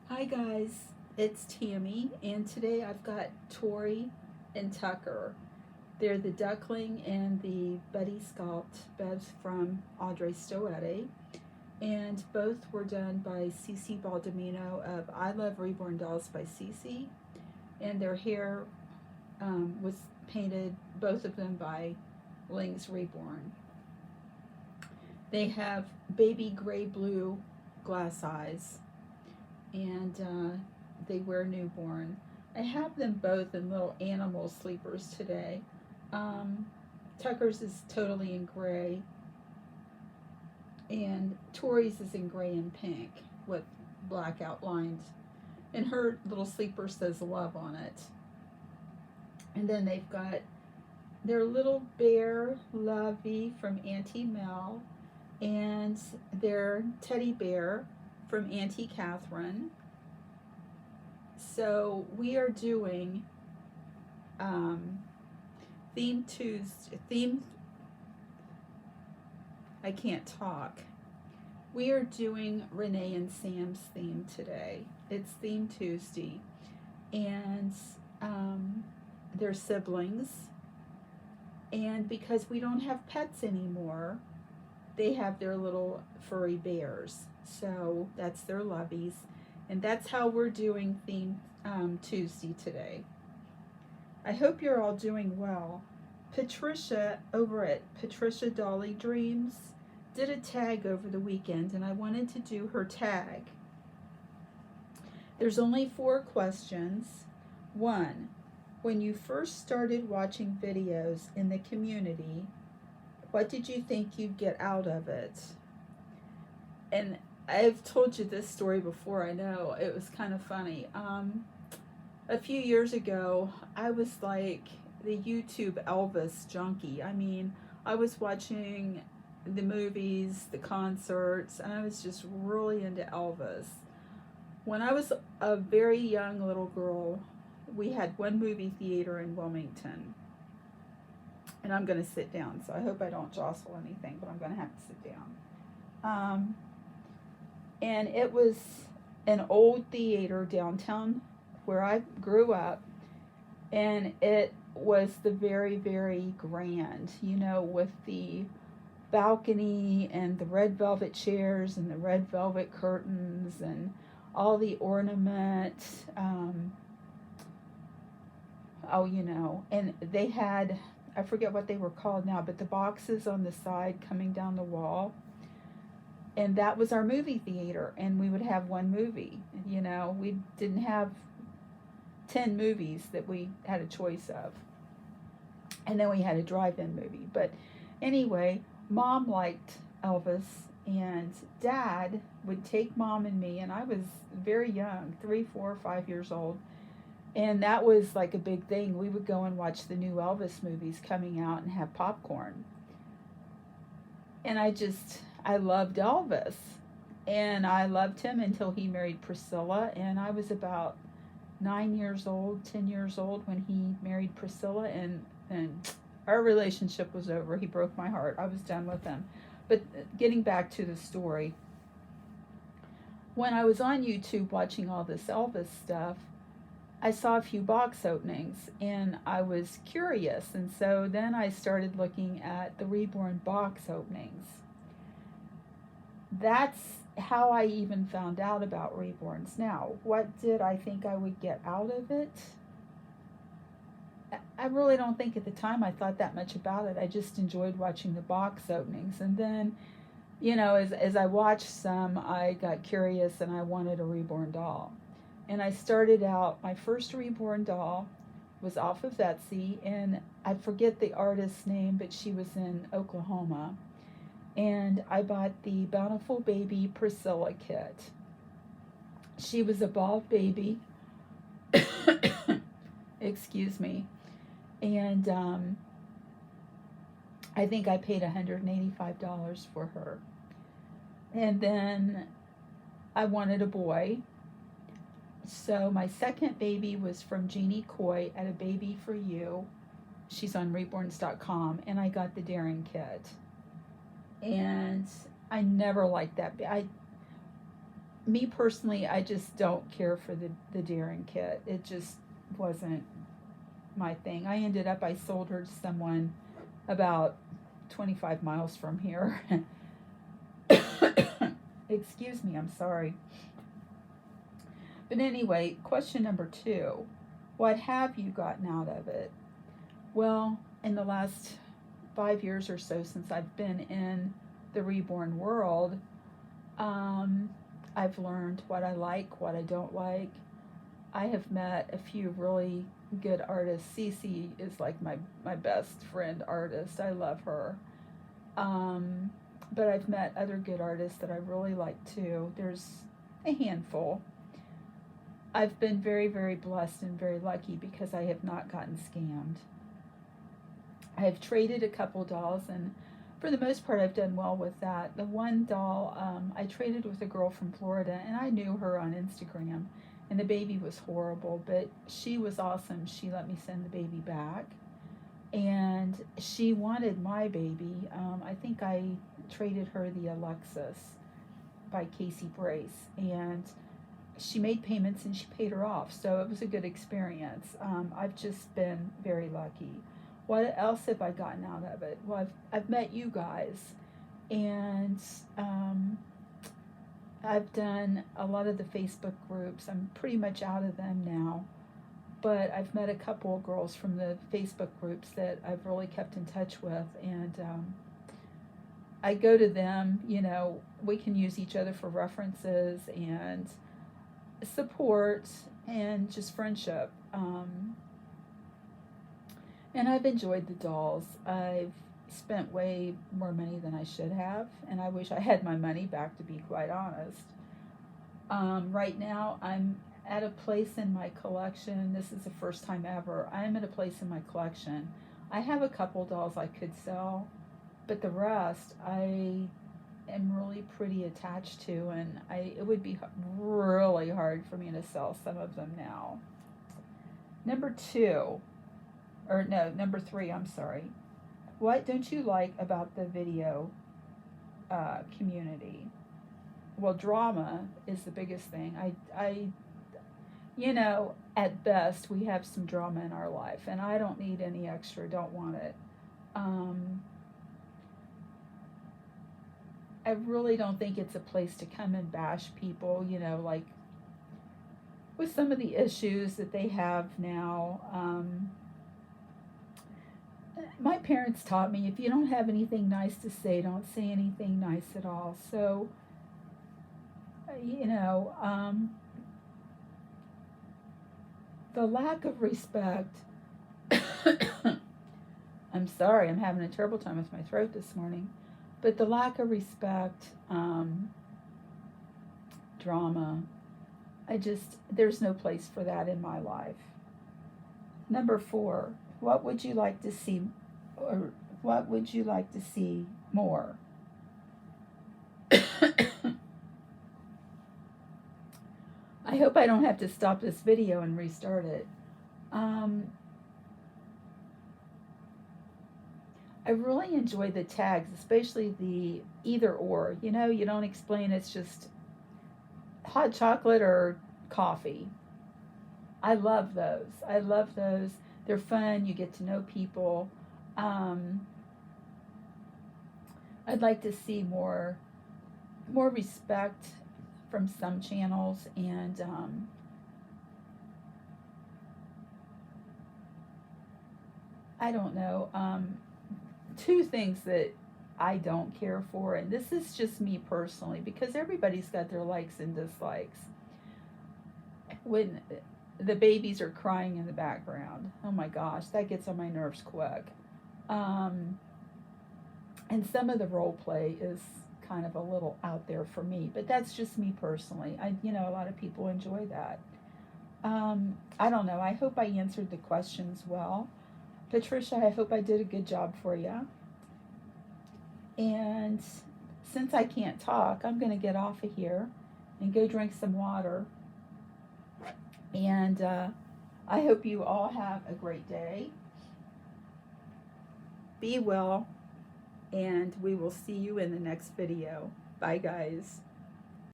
Hi guys, it's Tammy, and today I've got Tori and Tucker. They're the duckling and the Buddy Scout, both from Audrey Stoete, and both were done by Cece Baldamino of I Love Reborn Dolls by Cece, and their hair was painted, both of them by Lings Reborn. They have baby gray blue glass eyes, and they wear newborn. I have them both in little animal sleepers today. Um, Tucker's is totally in gray, and Tori's is in gray and pink with black outlines. And her little sleeper says love on it. And then they've got their little bear, Lovey, from Auntie Mel, and their teddy bear from Auntie Catherine. So we are doing um, theme Tuesday. I can't talk. We are doing Renee and Sam's theme today. It's Theme Tuesday, and um, they're siblings. And because we don't have pets anymore, they have their little furry bears. So that's their loveys, and that's how we're doing Theme Tuesday today. I hope you're all doing well. Patricia over at Patricia Dolly Dreams did a tag over the weekend, and I wanted to do her tag. There's only 4 questions. One, when you first started watching videos in the community, what did you think you'd get out of it? And I've told you this story before, I know. It was kind of funny. A few years ago, I was like the YouTube Elvis junkie. I mean, I was watching the movies, the concerts, and I was just really into Elvis. When I was a very young little girl, we had one movie theater in Wilmington. And I'm going to sit down, so I hope I don't jostle anything, but I'm going to have to sit down. Um, and it was an old theater downtown where I grew up, and it was the very, very grand, with the balcony and the red velvet chairs and the red velvet curtains and all the ornament. And they had, I forget what they were called now, but the boxes on the side coming down the wall. And that was our movie theater, and we would have one movie. We didn't have 10 movies that we had a choice of. And then we had a drive-in movie. But anyway, Mom liked Elvis, and Dad would take Mom and me, and I was very young, 3, 4, 5 years old. And that was like a big thing. We would go and watch the new Elvis movies coming out and have popcorn. And I loved Elvis. And I loved him until he married Priscilla. And I was about 9 years old, 10 years old when he married Priscilla. And our relationship was over. He broke my heart. I was done with him. But getting back to the story, when I was on YouTube watching all this Elvis stuff, I saw a few box openings and I was curious. And so then I started looking at the Reborn box openings. That's how I even found out about Reborns. Now, what did I think I would get out of it? I really don't think at the time I thought that much about it. I just enjoyed watching the box openings. And then, as I watched some, I got curious and I wanted a Reborn doll. And I started out, my first Reborn doll was off of Etsy, and I forget the artist's name, but she was in Oklahoma. And I bought the Bountiful Baby Priscilla kit. She was a bald baby. Excuse me. And I think I paid $185 for her. And then I wanted a boy. So my second baby was from Jeannie Coy at A Baby for You. She's on reborns.com, and I got the Daring kit. And I never liked that. me personally, I just don't care for the Darren kit. It just wasn't my thing. I sold her to someone about 25 miles from here. Excuse me, I'm sorry. But anyway, question number 2. What have you gotten out of it? Well, in the last 5 years or so since I've been in the reborn world, I've learned what I like, what I don't like. I have met a few really good artists. Cece is like my best friend artist. I love her. But I've met other good artists that I really like too. There's a handful. I've been very, very blessed and very lucky because I have not gotten scammed. I have traded a couple dolls, and for the most part, I've done well with that. The one doll I traded with a girl from Florida, and I knew her on Instagram, and the baby was horrible, but she was awesome. She let me send the baby back, and she wanted my baby. I think I traded her the Alexis by Casey Brace, and she made payments and she paid her off, so it was a good experience. I've just been very lucky. What else have I gotten out of it? Well, I've met you guys, and I've done a lot of the Facebook groups. I'm pretty much out of them now, but I've met a couple of girls from the Facebook groups that I've really kept in touch with, and I go to them. We can use each other for references and support and just friendship. And I've enjoyed the dolls. I've spent way more money than I should have, and I wish I had my money back, to be quite honest. Right now, I'm at a place in my collection. This is the first time ever. I'm at a place in my collection. I have a couple dolls I could sell, but the rest I am really pretty attached to, and it would be really hard for me to sell some of them now. Number 3, I'm sorry. What don't you like about the video community? Well, drama is the biggest thing. At best, we have some drama in our life, and I don't need any extra, don't want it. I really don't think it's a place to come and bash people, like with some of the issues that they have now. My parents taught me, if you don't have anything nice to say, don't say anything nice at all. So, the lack of respect. I'm sorry, I'm having a terrible time with my throat this morning. But the lack of respect, drama, there's no place for that in my life. Number 4, what would you like to see, or what would you like to see more? I hope I don't have to stop this video and restart it. I really enjoy the tags, especially the either or. You don't explain, it's just hot chocolate or coffee. I love those. They're fun. You get to know people. I'd like to see more respect from some channels, and I don't know. 2 things that I don't care for, and this is just me personally, because everybody's got their likes and dislikes. When the babies are crying in the background, oh my gosh, that gets on my nerves quick. And some of the role play is kind of a little out there for me, but that's just me personally. A lot of people enjoy that. I don't know. I hope I answered the questions well. Patricia, I hope I did a good job for you. And since I can't talk, I'm going to get off of here and go drink some water. And I hope you all have a great day. Be well, and we will see you in the next video. Bye, guys.